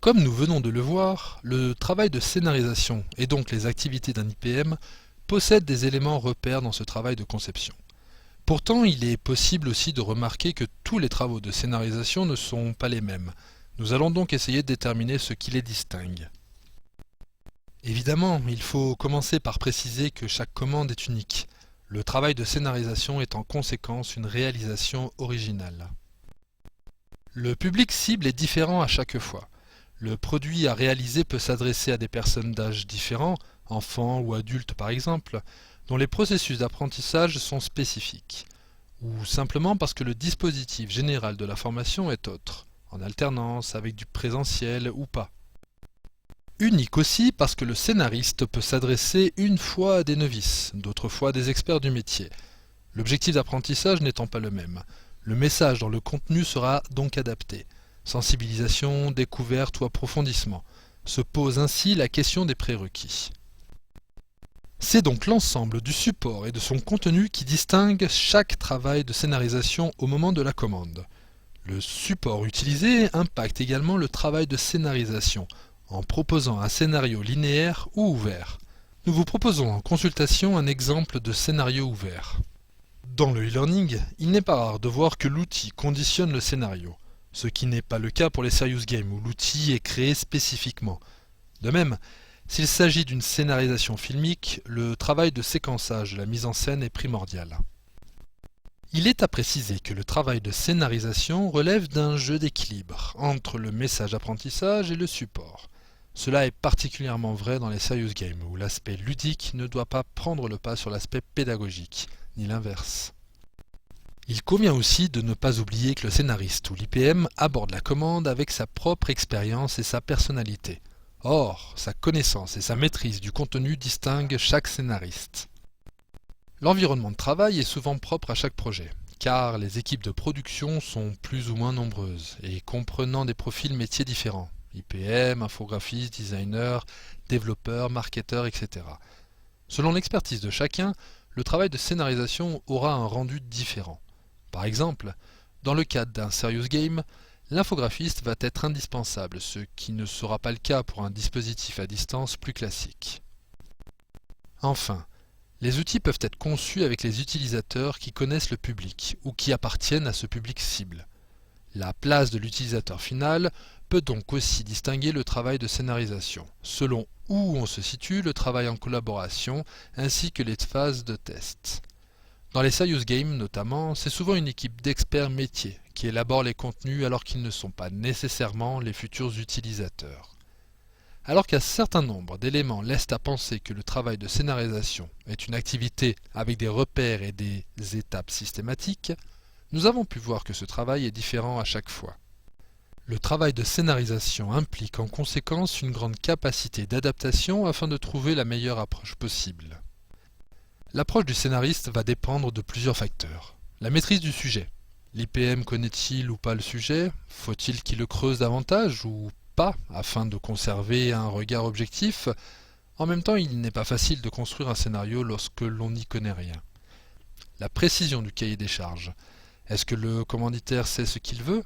Comme nous venons de le voir, le travail de scénarisation et donc les activités d'un IPM possèdent des éléments repères dans ce travail de conception. Pourtant, il est possible aussi de remarquer que tous les travaux de scénarisation ne sont pas les mêmes. Nous allons donc essayer de déterminer ce qui les distingue. Évidemment, il faut commencer par préciser que chaque commande est unique. Le travail de scénarisation est en conséquence une réalisation originale. Le public cible est différent à chaque fois. Le produit à réaliser peut s'adresser à des personnes d'âge différents, enfants ou adultes par exemple, dont les processus d'apprentissage sont spécifiques, ou simplement parce que le dispositif général de la formation est autre, en alternance avec du présentiel ou pas. Unique aussi parce que le scénariste peut s'adresser une fois à des novices, d'autres fois à des experts du métier. L'objectif d'apprentissage n'étant pas le même, le message dans le contenu sera donc adapté. Sensibilisation, découverte ou approfondissement. Se pose ainsi la question des prérequis. C'est donc l'ensemble du support et de son contenu qui distingue chaque travail de scénarisation au moment de la commande. Le support utilisé impacte également le travail de scénarisation, en proposant un scénario linéaire ou ouvert. Nous vous proposons en consultation un exemple de scénario ouvert. Dans le e-learning, il n'est pas rare de voir que l'outil conditionne le scénario, ce qui n'est pas le cas pour les serious games où l'outil est créé spécifiquement. De même, s'il s'agit d'une scénarisation filmique, le travail de séquençage de la mise en scène est primordial. Il est à préciser que le travail de scénarisation relève d'un jeu d'équilibre entre le message apprentissage et le support. Cela est particulièrement vrai dans les serious games où l'aspect ludique ne doit pas prendre le pas sur l'aspect pédagogique, ni l'inverse. Il convient aussi de ne pas oublier que le scénariste ou l'IPM aborde la commande avec sa propre expérience et sa personnalité. Or, sa connaissance et sa maîtrise du contenu distinguent chaque scénariste. L'environnement de travail est souvent propre à chaque projet, car les équipes de production sont plus ou moins nombreuses et comprenant des profils métiers différents, IPM, infographiste, designer, développeur, marketeur, etc. Selon l'expertise de chacun, le travail de scénarisation aura un rendu différent. Par exemple, dans le cadre d'un serious game, l'infographiste va être indispensable, ce qui ne sera pas le cas pour un dispositif à distance plus classique. Enfin, les outils peuvent être conçus avec les utilisateurs qui connaissent le public ou qui appartiennent à ce public cible. La place de l'utilisateur final peut donc aussi distinguer le travail de scénarisation, selon où on se situe, le travail en collaboration, ainsi que les phases de test. Dans les serious games notamment, c'est souvent une équipe d'experts métiers qui élabore les contenus alors qu'ils ne sont pas nécessairement les futurs utilisateurs. Alors qu'un certain nombre d'éléments laissent à penser que le travail de scénarisation est une activité avec des repères et des étapes systématiques, nous avons pu voir que ce travail est différent à chaque fois. Le travail de scénarisation implique en conséquence une grande capacité d'adaptation afin de trouver la meilleure approche possible. L'approche du scénariste va dépendre de plusieurs facteurs. La maîtrise du sujet. L'IPM connaît-il ou pas le sujet? Faut-il qu'il le creuse davantage ou pas afin de conserver un regard objectif? En même temps, il n'est pas facile de construire un scénario lorsque l'on n'y connaît rien. La précision du cahier des charges. Est-ce que le commanditaire sait ce qu'il veut?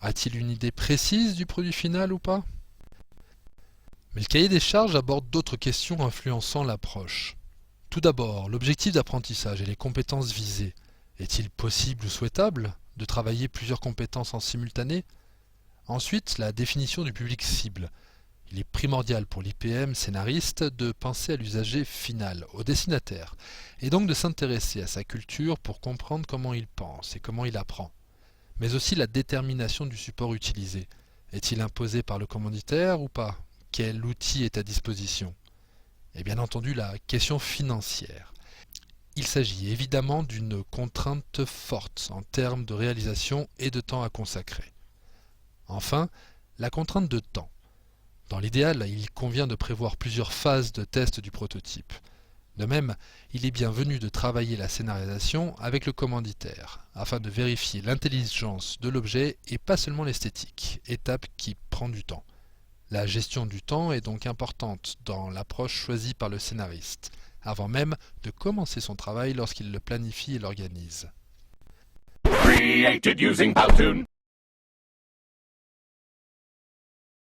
A-t-il une idée précise du produit final ou pas? Mais le cahier des charges aborde d'autres questions influençant l'approche. Tout d'abord, l'objectif d'apprentissage et les compétences visées. Est-il possible ou souhaitable de travailler plusieurs compétences en simultané? Ensuite, la définition du public cible. Il est primordial pour l'IPM scénariste de penser à l'usager final, au destinataire, et donc de s'intéresser à sa culture pour comprendre comment il pense et comment il apprend. Mais aussi la détermination du support utilisé. Est-il imposé par le commanditaire ou pas? Quel outil est à disposition? Et bien entendu la question financière. Il s'agit évidemment d'une contrainte forte en termes de réalisation et de temps à consacrer. Enfin, la contrainte de temps. Dans l'idéal, il convient de prévoir plusieurs phases de test du prototype. De même, il est bienvenu de travailler la scénarisation avec le commanditaire, afin de vérifier l'intelligence de l'objet et pas seulement l'esthétique, étape qui prend du temps. La gestion du temps est donc importante dans l'approche choisie par le scénariste, avant même de commencer son travail lorsqu'il le planifie et l'organise. Created using Powtoon.